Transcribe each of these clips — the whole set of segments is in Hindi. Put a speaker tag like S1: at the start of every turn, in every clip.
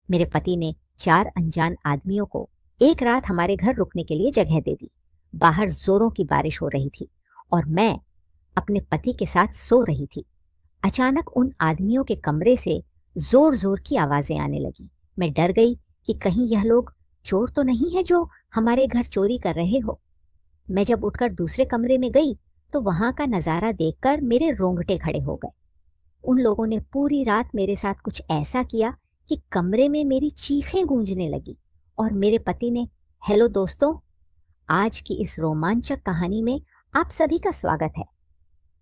S1: मेरे पति ने 4 अनजान आदमियों को एक रात हमारे घर रुकने के लिए जगह दे दी। बाहर जोरों की बारिश हो रही थी और मैं अपने पति के साथ सो रही थी। अचानक उन आदमियों के कमरे से जोर जोर की आवाजें आने लगी। मैं डर गई कि कहीं यह लोग चोर तो नहीं है जो हमारे घर चोरी कर रहे हो। मैं जब उठकर दूसरे कमरे में गई तो वहां का नजारा देखकर मेरे रोंगटे खड़े हो गए। उन लोगों ने पूरी रात मेरे साथ कुछ ऐसा किया कि कमरे में मेरी चीखें गूंजने लगी और मेरे पति ने, हेलो दोस्तों, आज की इस रोमांचक कहानी में आप सभी का स्वागत है।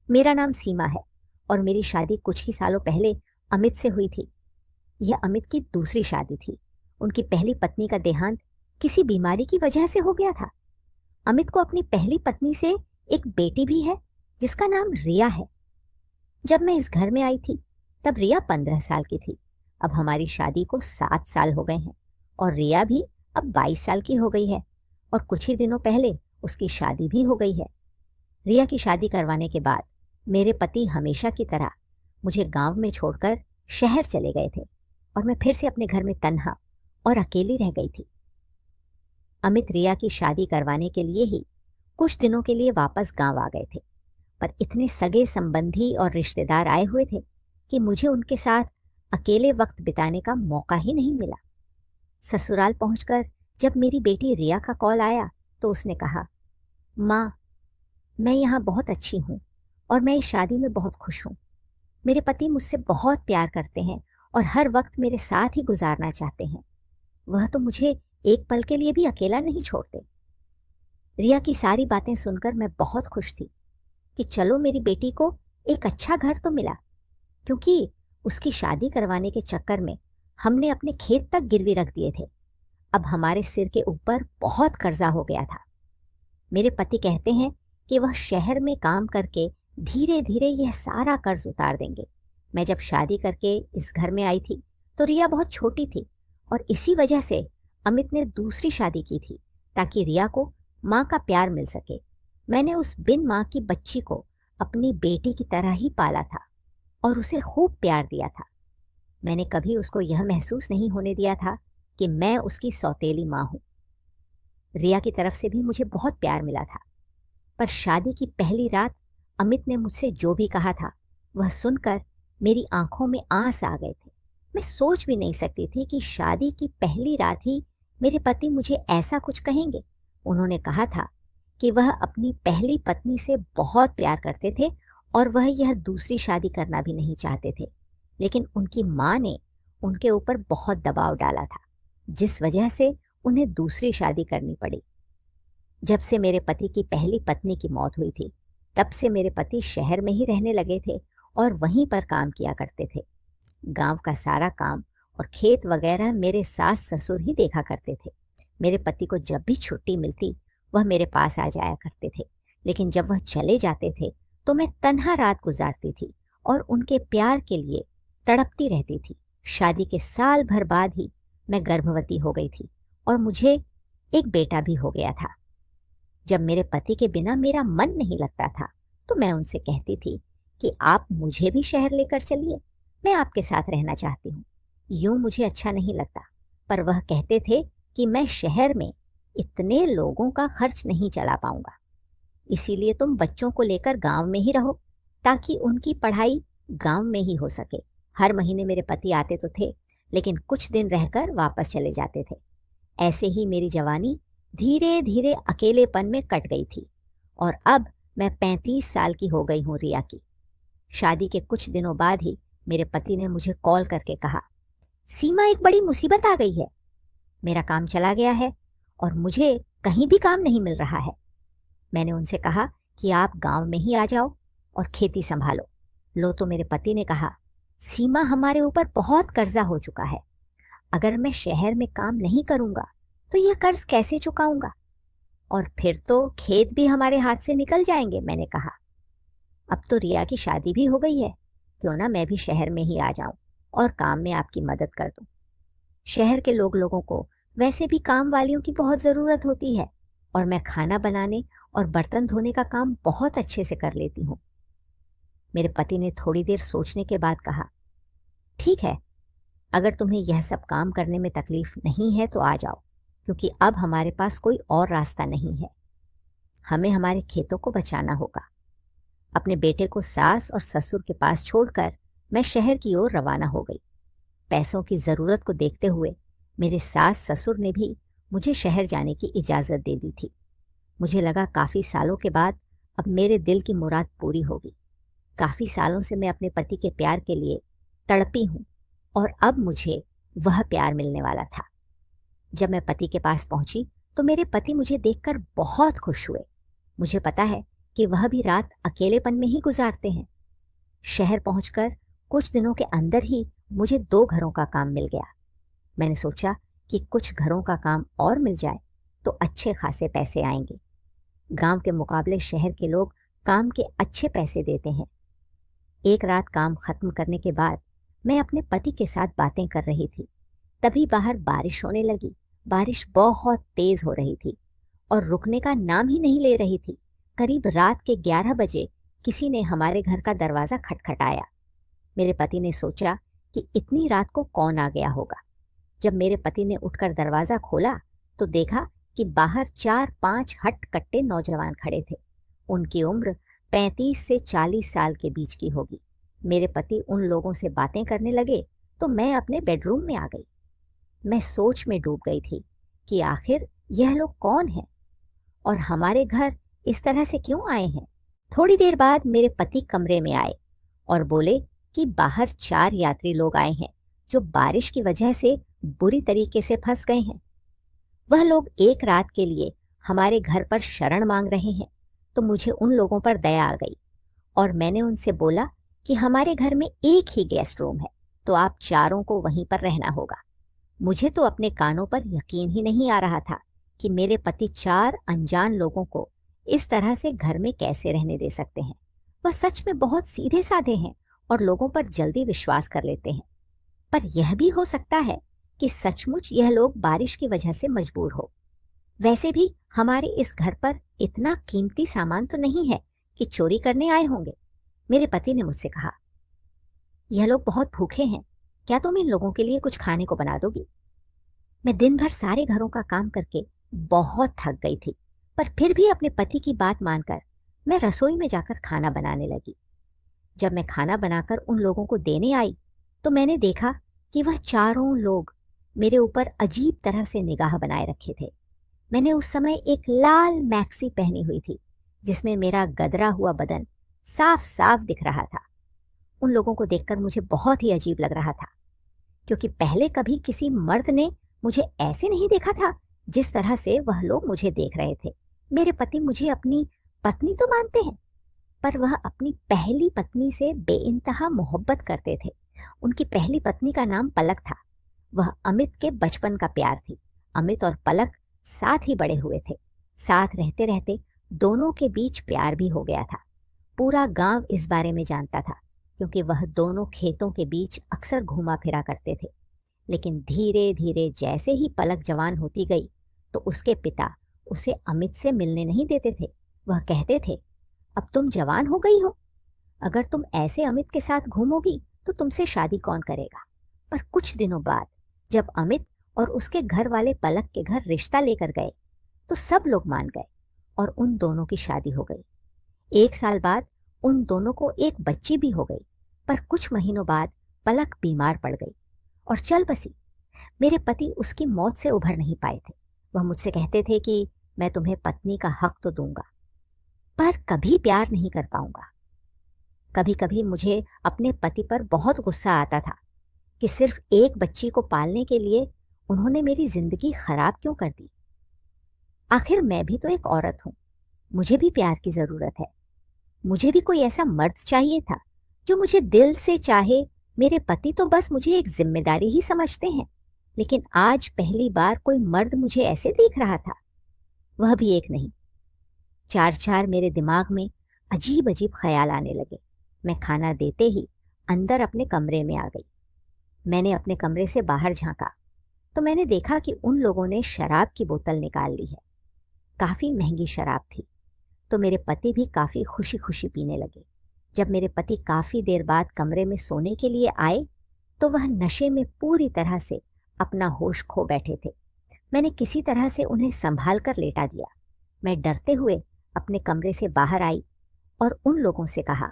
S1: मेरा नाम सीमा है और मेरी शादी कुछ ही सालों पहले अमित से हुई थी। यह अमित की दूसरी शादी थी। उनकी पहली पत्नी का देहांत किसी बीमारी की वजह से हो गया था। अमित को अपनी पहली पत्नी से एक बेटी भी है जिसका नाम रिया है। जब मैं इस घर में आई थी तब रिया 15 साल की थी। अब हमारी शादी को 7 साल हो गए हैं और रिया भी अब 22 साल की हो गई है और कुछ ही दिनों पहले उसकी शादी भी हो गई है। रिया की शादी करवाने के बाद मेरे पति हमेशा की तरह मुझे गांव में छोड़कर शहर चले गए थे और मैं फिर से अपने घर में तन्हा और अकेली रह गई थी। अमित रिया की शादी करवाने के लिए ही कुछ दिनों के लिए वापस गांव आ गए थे, पर इतने सगे संबंधी और रिश्तेदार आए हुए थे कि मुझे उनके साथ अकेले वक्त बिताने का मौका ही नहीं मिला। ससुराल पहुंचकर जब मेरी बेटी रिया का कॉल आया तो उसने कहा, माँ, मैं यहाँ बहुत अच्छी हूँ और मैं इस शादी में बहुत खुश हूँ। मेरे पति मुझसे बहुत प्यार करते हैं और हर वक्त मेरे साथ ही गुजारना चाहते हैं। वह तो मुझे एक पल के लिए भी अकेला नहीं छोड़ते। रिया की सारी बातें सुनकर मैं बहुत खुश थी कि चलो मेरी बेटी को एक अच्छा घर तो मिला, क्योंकि उसकी शादी करवाने के चक्कर में हमने अपने खेत तक गिरवी रख दिए थे। अब हमारे सिर के ऊपर बहुत कर्जा हो गया था। मेरे पति कहते हैं कि वह शहर में काम करके धीरे धीरे यह सारा कर्ज उतार देंगे। मैं जब शादी करके इस घर में आई थी तो रिया बहुत छोटी थी और इसी वजह से अमित ने दूसरी शादी की थी ताकि रिया को माँ का प्यार मिल सके। मैंने उस बिन माँ की बच्ची को अपनी बेटी की तरह ही पाला था और उसे खूब प्यार दिया था। मैंने कभी उसको यह महसूस नहीं होने दिया था कि मैं उसकी सौतेली माँ हूँ। रिया की तरफ से भी मुझे बहुत प्यार मिला था, पर शादी की पहली रात अमित ने मुझसे जो भी कहा था वह सुनकर मेरी आंखों में आंस आ गए थे। मैं सोच भी नहीं सकती थी कि शादी की पहली रात ही मेरे पति मुझे ऐसा कुछ कहेंगे। उन्होंने कहा था कि वह अपनी पहली पत्नी से बहुत प्यार करते थे और वह यह दूसरी शादी करना भी नहीं चाहते थे, लेकिन उनकी माँ ने उनके ऊपर बहुत दबाव डाला था, जिस वजह से उन्हें दूसरी शादी करनी पड़ी। जब से मेरे पति की पहली पत्नी की मौत हुई थी तब से मेरे पति शहर में ही रहने लगे थे और वहीं पर काम किया करते थे। गांव का सारा काम और खेत वगैरह मेरे सास ससुर ही देखा करते थे। मेरे पति को जब भी छुट्टी मिलती वह मेरे पास आ जाया करते थे, लेकिन जब वह चले जाते थे तो मैं तन्हा रात गुजारती थी और उनके प्यार के लिए तड़पती रहती थी। शादी के साल भर बाद ही मैं गर्भवती हो गई थी और मुझे एक बेटा भी हो गया था। जब मेरे पति के बिना मेरा मन नहीं लगता था तो मैं उनसे कहती थी कि आप मुझे भी शहर लेकर चलिए, मैं आपके साथ रहना चाहती हूँ। यूं मुझे अच्छा नहीं लगता, पर वह कहते थे कि मैं शहर में इतने लोगों का खर्च नहीं चला पाऊंगा, इसीलिए तुम बच्चों को लेकर गांव में ही रहो ताकि उनकी पढ़ाई गांव में ही हो सके। हर महीने मेरे पति आते तो थे, लेकिन कुछ दिन रहकर वापस चले जाते थे। ऐसे ही मेरी जवानी धीरे धीरे अकेलेपन में कट गई थी और अब मैं 35 साल की हो गई हूँ रिया की। शादी के कुछ दिनों बाद ही मेरे पति ने मुझे कॉल करके कहा, सीमा, एक बड़ी मुसीबत आ गई है। मेरा काम चला गया है और मुझे कहीं भी काम नहीं मिल रहा है। मैंने उनसे कहा कि आप गांव में ही आ जाओ और खेती संभालो। लो तो मेरे पति ने कहा, सीमा, हमारे ऊपर बहुत कर्जा हो चुका है। अगर मैं शहर में काम नहीं करूंगा तो यह कर्ज कैसे चुकाऊंगा, और फिर तो खेत भी हमारे हाथ से निकल जाएंगे। मैंने कहा, अब तो रिया की शादी भी हो गई है, क्यों ना मैं भी शहर में ही आ जाऊं और काम में आपकी मदद कर दूं। शहर के लोगों को वैसे भी काम वालियों की बहुत ज़रूरत होती है और मैं खाना बनाने और बर्तन धोने का काम बहुत अच्छे से कर लेती हूँ। मेरे पति ने थोड़ी देर सोचने के बाद कहा, ठीक है, अगर तुम्हें यह सब काम करने में तकलीफ नहीं है तो आ जाओ, क्योंकि अब हमारे पास कोई और रास्ता नहीं है। हमें हमारे खेतों को बचाना होगा। अपने बेटे को सास और ससुर के पास छोड़कर मैं शहर की ओर रवाना हो गई। पैसों की ज़रूरत को देखते हुए मेरे सास ससुर ने भी मुझे शहर जाने की इजाज़त दे दी थी। मुझे लगा काफ़ी सालों के बाद अब मेरे दिल की मुराद पूरी होगी। काफ़ी सालों से मैं अपने पति के प्यार के लिए तड़पी हूँ और अब मुझे वह प्यार मिलने वाला था। जब मैं पति के पास पहुंची तो मेरे पति मुझे देखकर बहुत खुश हुए। मुझे पता है कि वह भी रात अकेलेपन में ही गुजारते हैं। शहर पहुंचकर कुछ दिनों के अंदर ही मुझे 2 घरों का काम मिल गया। मैंने सोचा कि कुछ घरों का काम और मिल जाए तो अच्छे खासे पैसे आएंगे। गांव के मुकाबले शहर के लोग काम के अच्छे पैसे देते हैं। एक रात काम खत्म करने के बाद मैं अपने पति के साथ बातें कर रही थी, तभी बाहर बारिश होने लगी। बारिश बहुत तेज हो रही थी और रुकने का नाम ही नहीं ले रही थी। करीब रात के 11 बजे किसी ने हमारे घर का दरवाज़ा खटखटाया। मेरे पति ने सोचा कि इतनी रात को कौन आ गया होगा। जब मेरे पति ने उठकर दरवाज़ा खोला तो देखा कि बाहर 4-5 हट्ट-कट्टे नौजवान खड़े थे। उनकी उम्र 35 से 40 साल के बीच की होगी। मेरे पति उन लोगों से बातें करने लगे तो मैं अपने बेडरूम में आ गई। मैं सोच में डूब गई थी कि आखिर यह लोग कौन हैं और हमारे घर इस तरह से क्यों आए हैं। थोड़ी देर बाद मेरे पति कमरे में आए और बोले कि बाहर 4 यात्री लोग आए हैं जो बारिश की वजह से बुरी तरीके से फंस गए हैं। वह लोग एक रात के लिए हमारे घर पर शरण मांग रहे हैं। तो मुझे उन लोगों पर दया आ गई और मैंने उनसे बोला कि हमारे घर में एक ही गेस्ट रूम है, तो आप चारों को वहीं पर रहना होगा। मुझे तो अपने कानों पर यकीन ही नहीं आ रहा था कि मेरे पति 4 अनजान लोगों को इस तरह से घर में कैसे रहने दे सकते हैं। वह सच में बहुत सीधे साधे हैं और लोगों पर जल्दी विश्वास कर लेते हैं। पर यह भी हो सकता है कि सचमुच यह लोग बारिश की वजह से मजबूर हो। वैसे भी हमारे इस घर पर इतना कीमती सामान तो नहीं है कि चोरी करने आए होंगे। मेरे पति ने मुझसे कहा, यह लोग बहुत भूखे हैं, क्या तुम इन लोगों के लिए कुछ खाने को बना दोगी? मैं दिन भर सारे घरों का काम करके बहुत थक गई थी, पर फिर भी अपने पति की बात मानकर मैं रसोई में जाकर खाना बनाने लगी। जब मैं खाना बनाकर उन लोगों को देने आई तो मैंने देखा कि वह चारों लोग मेरे ऊपर अजीब तरह से निगाह बनाए रखे थे। मैंने उस समय एक लाल मैक्सी पहनी हुई थी जिसमें मेरा गदरा हुआ बदन साफ साफ दिख रहा था। उन लोगों को देखकर मुझे बहुत ही अजीब लग रहा था, क्योंकि पहले कभी किसी मर्द ने मुझे ऐसे नहीं देखा था जिस तरह से वह लोग मुझे देख रहे थे। मेरे पति मुझे अपनी पत्नी तो मानते हैं, पर वह अपनी पहली पत्नी से बेइंतहा मोहब्बत करते थे। उनकी पहली पत्नी का नाम पलक था। वह अमित के बचपन का प्यार थी। अमित और पलक साथ ही बड़े हुए थे। साथ रहते रहते दोनों के बीच प्यार भी हो गया था। पूरा गांव इस बारे में जानता था, क्योंकि वह दोनों खेतों के बीच अक्सर घूमा फिरा करते थे। लेकिन धीरे धीरे जैसे ही पलक जवान होती गई तो उसके पिता उसे अमित से मिलने नहीं देते थे। वह कहते थे, अब तुम जवान हो गई हो, अगर तुम ऐसे अमित के साथ घूमोगी तो तुमसे शादी कौन करेगा। पर कुछ दिनों बाद जब अमित और उसके घर वाले पलक के घर रिश्ता लेकर गए तो सब लोग मान गए और उन दोनों की शादी हो गई। 1 साल बाद उन दोनों को एक बच्ची भी हो गई। पर कुछ महीनों बाद पलक बीमार पड़ गई और चल बसी। मेरे पति उसकी मौत से उभर नहीं पाए थे। वह मुझसे कहते थे कि मैं तुम्हें पत्नी का हक तो दूंगा, पर कभी प्यार नहीं कर पाऊंगा। कभी कभी मुझे अपने पति पर बहुत गुस्सा आता था कि सिर्फ एक बच्ची को पालने के लिए उन्होंने मेरी जिंदगी खराब क्यों कर दी। आखिर मैं भी तो एक औरत हूं, मुझे भी प्यार की जरूरत है। मुझे भी कोई ऐसा मर्द चाहिए था जो मुझे दिल से चाहे। मेरे पति तो बस मुझे एक जिम्मेदारी ही समझते हैं, लेकिन आज पहली बार कोई मर्द मुझे ऐसे देख रहा था, वह भी एक नहीं, 4 मेरे दिमाग में अजीब अजीब ख्याल आने लगे। मैं खाना देते ही अंदर अपने कमरे में आ गई। मैंने अपने कमरे से बाहर झांका तो मैंने देखा कि उन लोगों ने शराब की बोतल निकाल ली है। काफ़ी महंगी शराब थी, तो मेरे पति भी काफ़ी खुशी खुशी पीने लगे। जब मेरे पति काफ़ी देर बाद कमरे में सोने के लिए आए तो वह नशे में पूरी तरह से अपना होश खो बैठे थे। मैंने किसी तरह से उन्हें संभाल कर लेटा दिया। मैं डरते हुए अपने कमरे से बाहर आई और उन लोगों से कहा,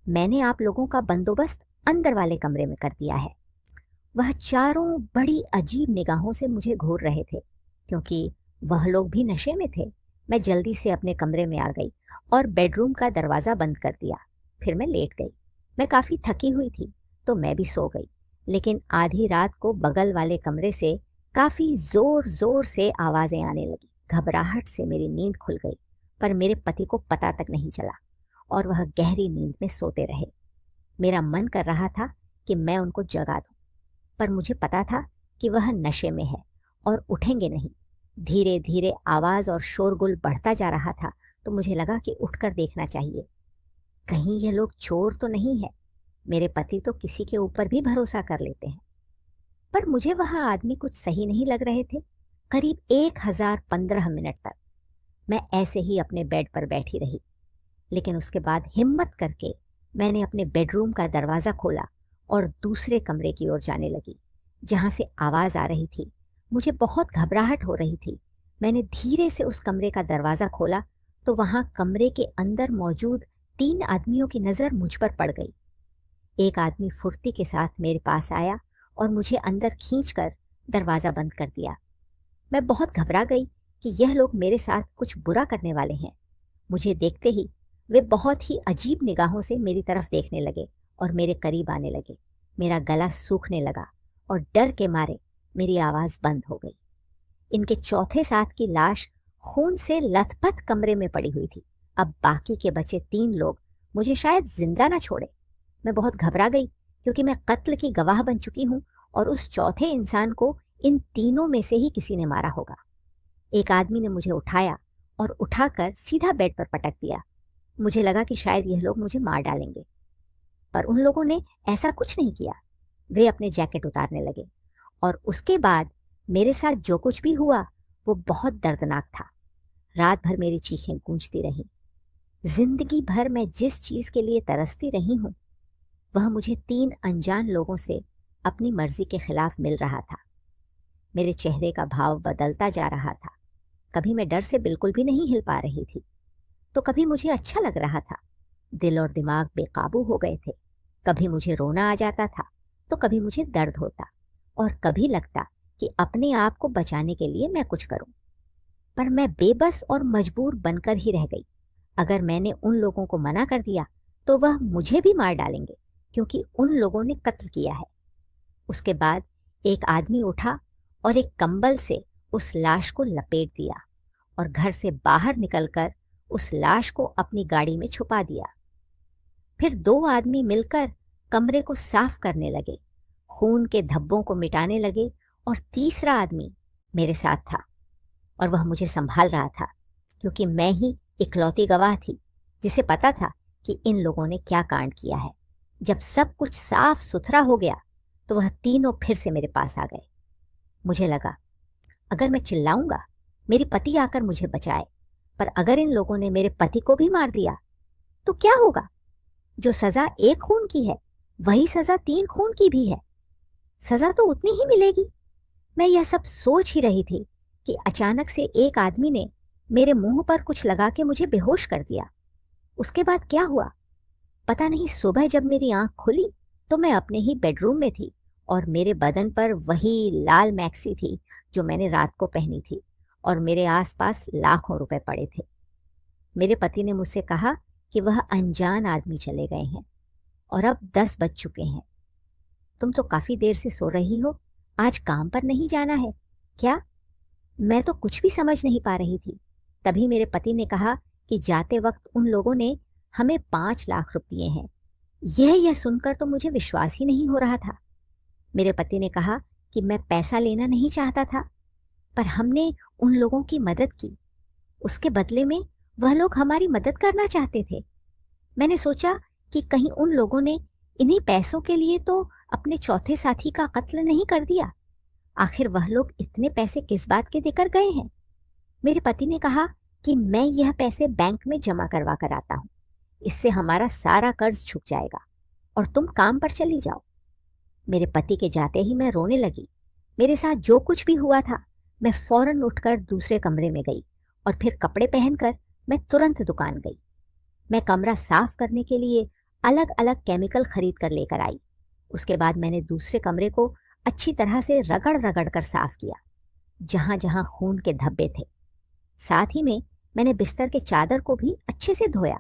S1: मैंने आप लोगों का बंदोबस्त अंदर वाले कमरे में कर दिया है। वह चारों बड़ी अजीब निगाहों से मुझे घूर रहे थे, क्योंकि वह लोग भी नशे में थे। मैं जल्दी से अपने कमरे में आ गई और बेडरूम का दरवाज़ा बंद कर दिया। फिर मैं लेट गई। मैं काफ़ी थकी हुई थी तो मैं भी सो गई, लेकिन आधी रात को बगल वाले कमरे से काफ़ी ज़ोर ज़ोर से आवाज़ें आने लगी। घबराहट से मेरी नींद खुल गई, पर मेरे पति को पता तक नहीं चला और वह गहरी नींद में सोते रहे। मेरा मन कर रहा था कि मैं उनको जगा दूं, पर मुझे पता था कि वह नशे में है और उठेंगे नहीं। धीरे धीरे आवाज़ और शोरगुल बढ़ता जा रहा था, तो मुझे लगा कि उठकर देखना चाहिए, कहीं ये लोग चोर तो नहीं है। मेरे पति तो किसी के ऊपर भी भरोसा कर लेते हैं। पर मुझे वह आदमी कुछ सही नहीं लग रहे थे। करीब 1015 मिनट तक मैं ऐसे ही अपने बेड पर बैठी रही, लेकिन उसके बाद हिम्मत करके मैंने अपने बेडरूम का दरवाज़ा खोला और दूसरे कमरे की ओर जाने लगी, जहाँ से आवाज़ आ रही थी। मुझे बहुत घबराहट हो रही थी। मैंने धीरे से उस कमरे का दरवाज़ा खोला तो वहाँ कमरे के अंदर मौजूद 3 आदमियों की नज़र मुझ पर पड़ गई। एक आदमी फुर्ती के साथ मेरे पास आया और मुझे अंदर खींचकर दरवाज़ा बंद कर दिया। मैं बहुत घबरा गई कि यह लोग मेरे साथ कुछ बुरा करने वाले हैं। मुझे देखते ही वे बहुत ही अजीब निगाहों से मेरी तरफ देखने लगे और मेरे करीब आने लगे। मेरा गला सूखने लगा और डर के मारे मेरी आवाज़ बंद हो गई। इनके चौथे साथ की लाश खून से लथपथ कमरे में पड़ी हुई थी। अब बाकी के बचे 3 लोग मुझे शायद जिंदा न छोड़े। मैं बहुत घबरा गई, क्योंकि मैं कत्ल की गवाह बन चुकी हूँ और उस चौथे इंसान को इन तीनों में से ही किसी ने मारा होगा। एक आदमी ने मुझे उठाया और उठाकर सीधा बेड पर पटक दिया। मुझे लगा कि शायद यह लोग मुझे मार डालेंगे, पर उन लोगों ने ऐसा कुछ नहीं किया। वे अपने जैकेट उतारने लगे और उसके बाद मेरे साथ जो कुछ भी हुआ वो बहुत दर्दनाक था। रात भर मेरी चीखें गूंजती रहीं। जिंदगी भर मैं जिस चीज़ के लिए तरसती रही हूँ, वह मुझे 3 अनजान लोगों से अपनी मर्जी के खिलाफ मिल रहा था। मेरे चेहरे का भाव बदलता जा रहा था। कभी मैं डर से बिल्कुल भी नहीं हिल पा रही थी, तो कभी मुझे अच्छा लग रहा था। दिल और दिमाग बेकाबू हो गए थे। कभी मुझे रोना आ जाता था तो कभी मुझे दर्द होता और कभी लगता कि अपने आप को बचाने के लिए मैं कुछ करूं। पर मैं बेबस और मजबूर बनकर ही रह गई। अगर मैंने उन लोगों को मना कर दिया तो वह मुझे भी मार डालेंगे, क्योंकि उन लोगों ने कत्ल किया है। उसके बाद एक आदमी उठा और एक कंबल से उस लाश को लपेट दिया और घर से बाहर निकलकर उस लाश को अपनी गाड़ी में छुपा दिया। फिर 2 आदमी मिलकर कमरे को साफ करने लगे, खून के धब्बों को मिटाने लगे और तीसरा आदमी मेरे साथ था और वह मुझे संभाल रहा था, क्योंकि मैं ही इकलौती गवाह थी जिसे पता था कि इन लोगों ने क्या कांड किया है। जब सब कुछ साफ सुथरा हो गया तो वह तीनों फिर से मेरे पास आ गए। मुझे लगा अगर मैं चिल्लाऊंगा मेरे पति आकर मुझे बचाए, पर अगर इन लोगों ने मेरे पति को भी मार दिया तो क्या होगा? जो सजा 1 खून की है वही सजा 3 खून की भी है। सजा तो उतनी ही मिलेगी। मैं यह सब सोच ही रही थी कि अचानक से एक आदमी ने मेरे मुंह पर कुछ लगा के मुझे बेहोश कर दिया। उसके बाद क्या हुआ पता नहीं। सुबह जब मेरी आंख खुली तो मैं अपने ही बेडरूम में थी और मेरे बदन पर वही लाल मैक्सी थी जो मैंने रात को पहनी थी और मेरे आसपास लाखों रुपए पड़े थे। मेरे पति ने मुझसे कहा कि वह अनजान आदमी चले गए हैं और अब 10 बज चुके हैं। तुम तो काफी देर से सो रही हो, आज काम पर नहीं जाना है क्या? मैं तो कुछ भी समझ नहीं पा रही थी। तभी मेरे पति ने कहा कि जाते वक्त उन लोगों ने हमें 5 लाख रुपए दिए हैं। यह सुनकर तो मुझे विश्वास ही नहीं हो रहा था। मेरे पति ने कहा कि मैं पैसा लेना नहीं चाहता था, पर हमने उन लोगों की मदद की। उसके बदले में वह लोग हमारी मदद करना चाहते थे। मैंने सोचा कि कहीं उन लोगों ने इन्हीं पैसों के लिए तो अपने चौथे साथी का कत्ल नहीं कर दिया। आखिर वह लोग इतने पैसे किस बात के देकर गए हैं? मेरे पति ने कहा कि मैं यह पैसे बैंक में जमा करवा कर आता हूँ, इससे हमारा सारा कर्ज छूट जाएगा और तुम काम पर चली जाओ। मेरे पति के जाते ही मैं रोने लगी। मेरे साथ जो कुछ भी हुआ था, मैं फौरन उठकर दूसरे कमरे में गई और फिर कपड़े पहनकर मैं तुरंत दुकान गई। मैं कमरा साफ करने के लिए अलग अलग केमिकल खरीद कर लेकर आई। उसके बाद मैंने दूसरे कमरे को अच्छी तरह से रगड़ रगड़ कर साफ किया, जहां जहां खून के धब्बे थे। साथ ही में मैंने बिस्तर के चादर को भी अच्छे से धोया।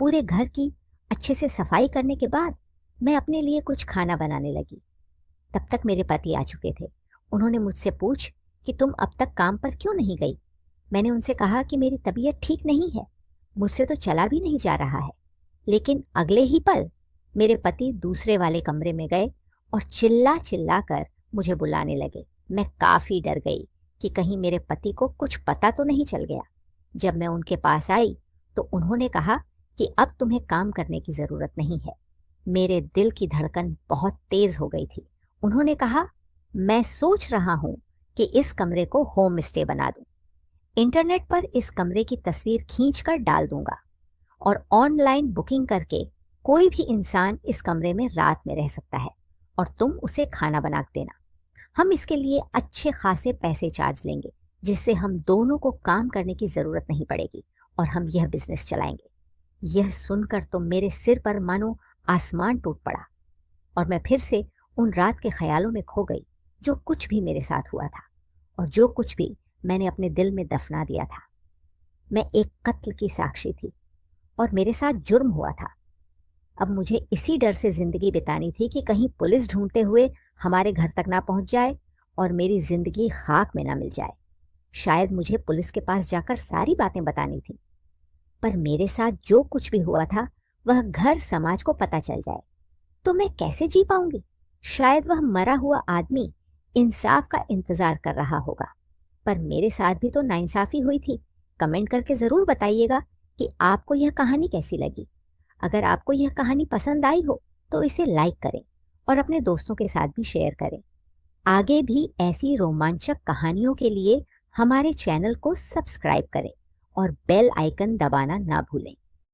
S1: पूरे घर की अच्छे से सफाई करने के बाद मैं अपने लिए कुछ खाना बनाने लगी। तब तक मेरे पति आ चुके थे। उन्होंने मुझसे पूछ कि तुम अब तक काम पर क्यों नहीं गई। मैंने उनसे कहा कि मेरी तबीयत ठीक नहीं है, मुझसे तो चला भी नहीं जा रहा है। लेकिन अगले ही पल मेरे पति दूसरे वाले कमरे में गए और चिल्ला चिल्ला कर मुझे बुलाने लगे। मैं काफी डर गई कि कहीं मेरे पति को कुछ पता तो नहीं चल गया। जब मैं उनके पास आई तो उन्होंने कहा कि अब तुम्हें काम करने की जरूरत नहीं है। मेरे दिल की धड़कन बहुत तेज हो गई थी। उन्होंने कहा, मैं सोच रहा हूं कि इस कमरे को होम स्टे बना दूं। इंटरनेट पर इस कमरे की तस्वीर खींचकर डाल दूंगा और ऑनलाइन बुकिंग करके कोई भी इंसान इस कमरे में रात में रह सकता है और तुम उसे खाना बना देना। हम इसके लिए अच्छे खासे पैसे चार्ज लेंगे, जिससे हम दोनों को काम करने की जरूरत नहीं पड़ेगी और हम यह बिजनेस चलाएंगे। यह सुनकर तो मेरे सिर पर मानो आसमान टूट पड़ा और मैं फिर से उन रात के ख्यालों में खो गई, जो कुछ भी मेरे साथ हुआ था और जो कुछ भी मैंने अपने दिल में दफना दिया था। मैं एक कत्ल की साक्षी थी और मेरे साथ जुर्म हुआ था। अब मुझे इसी डर से जिंदगी बितानी थी कि कहीं पुलिस ढूंढते हुए हमारे घर तक ना पहुंच जाए और मेरी जिंदगी खाक में ना मिल जाए। शायद मुझे पुलिस के पास जाकर सारी बातें बतानी थी, पर मेरे साथ जो कुछ भी हुआ था वह घर समाज को पता चल जाए तो मैं कैसे जी पाऊंगी। शायद वह मरा हुआ आदमी इंसाफ का इंतजार कर रहा होगा, पर मेरे साथ भी तो नाइंसाफी हुई थी। कमेंट करके जरूर बताइएगा कि आपको यह कहानी कैसी लगी। अगर आपको यह कहानी पसंद आई हो तो इसे लाइक करें और अपने दोस्तों के साथ भी शेयर करें। आगे भी ऐसी रोमांचक कहानियों के लिए हमारे चैनल को सब्सक्राइब करें और बेल आइकन दबाना ना भूलें।